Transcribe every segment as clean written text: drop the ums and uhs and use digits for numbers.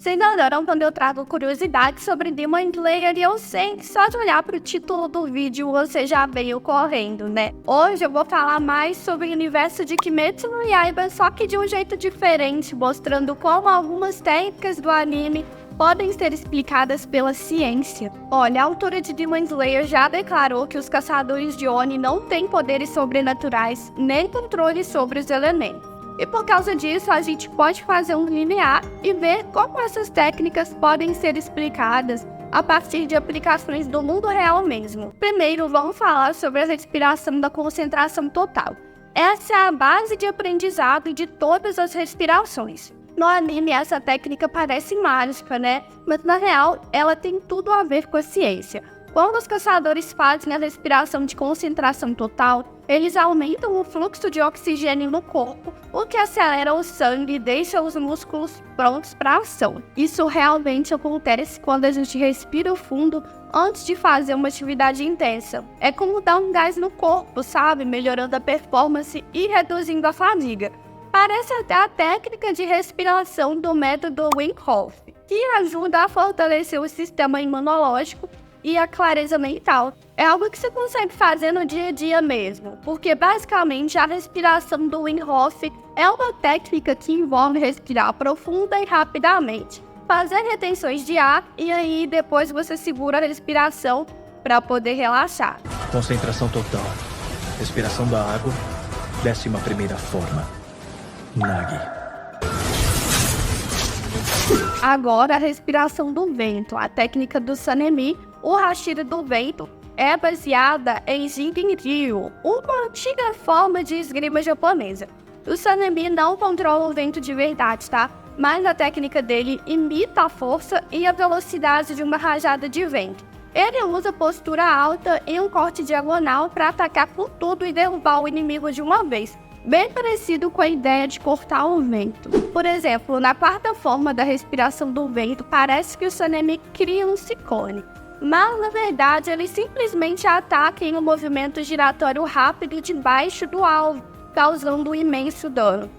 Vocês adoram quando eu trago curiosidades sobre Demon Slayer e eu sei que só de olhar pro título do vídeo você já veio correndo, né? Hoje eu vou falar mais sobre o universo de Kimetsu no Yaiba, só que de um jeito diferente, mostrando como algumas técnicas do anime podem ser explicadas pela ciência. Olha, a autora de Demon Slayer já declarou que os caçadores de Oni não têm poderes sobrenaturais nem controle sobre os elementos. E por causa disso, a gente pode fazer um linear e ver como essas técnicas podem ser explicadas a partir de aplicações do mundo real mesmo. Primeiro, vamos falar sobre a respiração da concentração total. Essa é a base de aprendizado de todas as respirações. No anime, essa técnica parece mágica, né? Mas na real, ela tem tudo a ver com a ciência. Quando os caçadores fazem a respiração de concentração total, eles aumentam o fluxo de oxigênio no corpo, o que acelera o sangue e deixa os músculos prontos para a ação. Isso realmente acontece quando a gente respira fundo antes de fazer uma atividade intensa. É como dar um gás no corpo, sabe? Melhorando a performance e reduzindo a fadiga. Parece até a técnica de respiração do método Wim Hof, que ajuda a fortalecer o sistema imunológico e a clareza mental. É algo que você consegue fazer no dia a dia mesmo, porque basicamente a respiração do Wim Hof é uma técnica que envolve respirar profunda e rapidamente, fazer retenções de ar e aí depois você segura a respiração para poder relaxar. Concentração total. Respiração da água. 11ª forma. Nagi. Agora a respiração do vento. A técnica do Sanemi, o Hashira do vento, é baseada em Jinrin-ryu, uma antiga forma de esgrima japonesa. O Sanemi não controla o vento de verdade, tá? Mas a técnica dele imita a força e a velocidade de uma rajada de vento. Ele usa postura alta e um corte diagonal para atacar com tudo e derrubar o inimigo de uma vez. Bem parecido com a ideia de cortar o vento. Por exemplo, na quarta forma da respiração do vento, parece que o Sanemi cria um ciclone. Mas, na verdade, ele simplesmente ataca em um movimento giratório rápido debaixo do alvo, causando um imenso dano.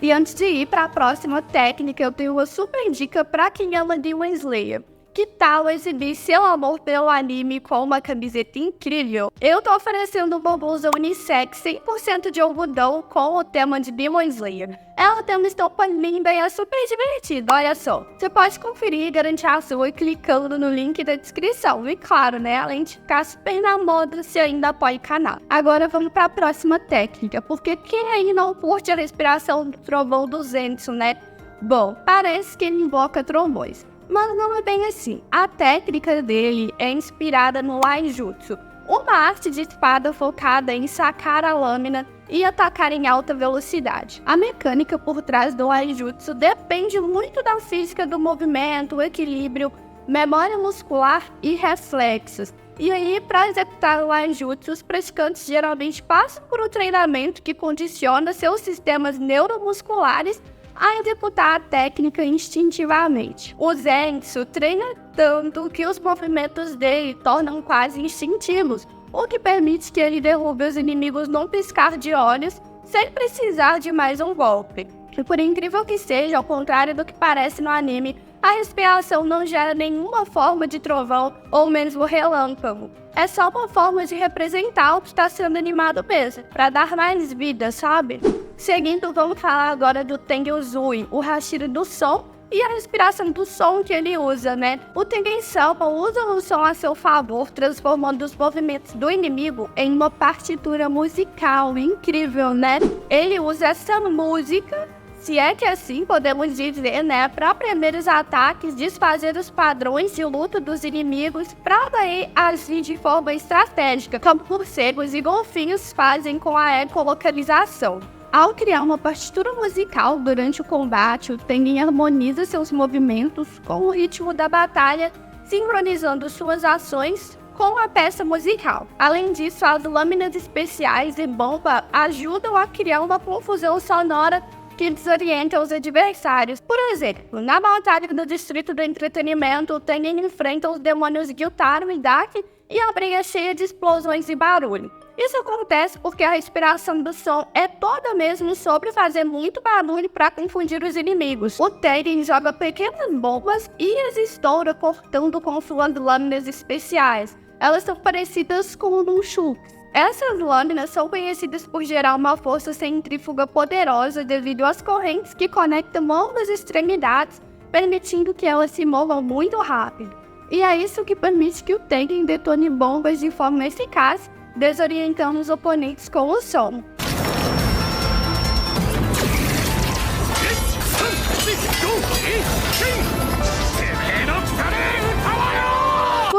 E antes de ir para a próxima técnica, eu tenho uma super dica para quem ama Demon Slayer. Que tal exibir seu amor pelo anime com uma camiseta incrível? Eu tô oferecendo uma blusa unissex 100% de algodão com o tema de Demon Slayer. Ela tem uma estampa linda e é super divertida, olha só. Você pode conferir e garantir a sua clicando no link da descrição. E claro, né, além de ficar super na moda, você ainda apoia o canal. Agora vamos para a próxima técnica, porque quem aí não curte a respiração do trovão do Zenitsu, né? Bom, parece que ele invoca trovões. Mas não é bem assim. A técnica dele é inspirada no Waijutsu, uma arte de espada focada em sacar a lâmina e atacar em alta velocidade. A mecânica por trás do Waijutsu depende muito da física do movimento, equilíbrio, memória muscular e reflexos. E aí, para executar o Waijutsu, os praticantes geralmente passam por um treinamento que condiciona seus sistemas neuromusculares a executar a técnica instintivamente. O Zenitsu treina tanto que os movimentos dele tornam quase instintivos, o que permite que ele derrube os inimigos num piscar de olhos, sem precisar de mais um golpe. E por incrível que seja, ao contrário do que parece no anime, a respiração não gera nenhuma forma de trovão ou mesmo relâmpago. É só uma forma de representar o que está sendo animado mesmo, para dar mais vida, sabe? Seguindo, vamos falar agora do Tenryuzui, o Hashira do som e a respiração do som que ele usa, né? O Tengen-sama usa o som a seu favor, transformando os movimentos do inimigo em uma partitura musical. Incrível, né? Ele usa essa música, se é que assim podemos dizer, né, para aprender os ataques, desfazer os padrões de luta dos inimigos, para daí agir de forma estratégica, como morcegos e golfinhos fazem com a ecolocalização. Ao criar uma partitura musical durante o combate, o Tengen harmoniza seus movimentos com o ritmo da batalha, sincronizando suas ações com a peça musical. Além disso, as lâminas especiais e bomba ajudam a criar uma confusão sonora que desorienta os adversários. Por exemplo, na batalha do Distrito do Entretenimento, o Tengen enfrenta os demônios Gyutaro e Daki e a areia cheia de explosões e barulho. Isso acontece porque a respiração do som é toda mesmo sobre fazer muito barulho para confundir os inimigos. O Tegen joga pequenas bombas e as estoura cortando com suas lâminas especiais. Elas são parecidas com nunchuks. Essas lâminas são conhecidas por gerar uma força centrífuga poderosa devido às correntes que conectam ambas extremidades, permitindo que elas se movam muito rápido. E é isso que permite que o Tegen detone bombas de forma eficaz, desorientando os oponentes com o som.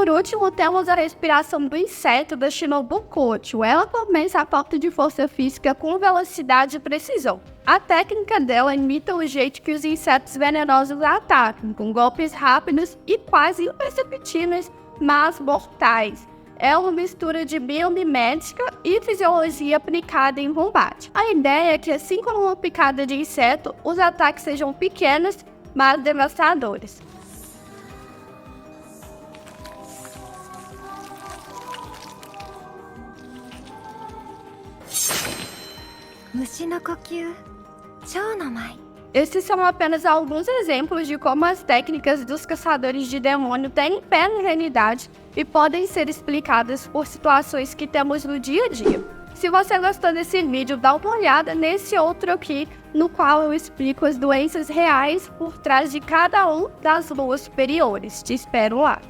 Por último, temos a respiração do inseto da Shinobu Kocho. Ela começa a falta de força física com velocidade e precisão. A técnica dela imita o jeito que os insetos venenosos atacam, com golpes rápidos e quase imperceptíveis, mas mortais. É uma mistura de biomimética e fisiologia aplicada em combate. A ideia é que, assim como uma picada de inseto, os ataques sejam pequenos, mas devastadores. Esses são apenas alguns exemplos de como as técnicas dos caçadores de demônio têm pé na realidade e podem ser explicadas por situações que temos no dia a dia. Se você gostou desse vídeo, dá uma olhada nesse outro aqui, no qual eu explico as doenças reais por trás de cada um das luas superiores. Te espero lá!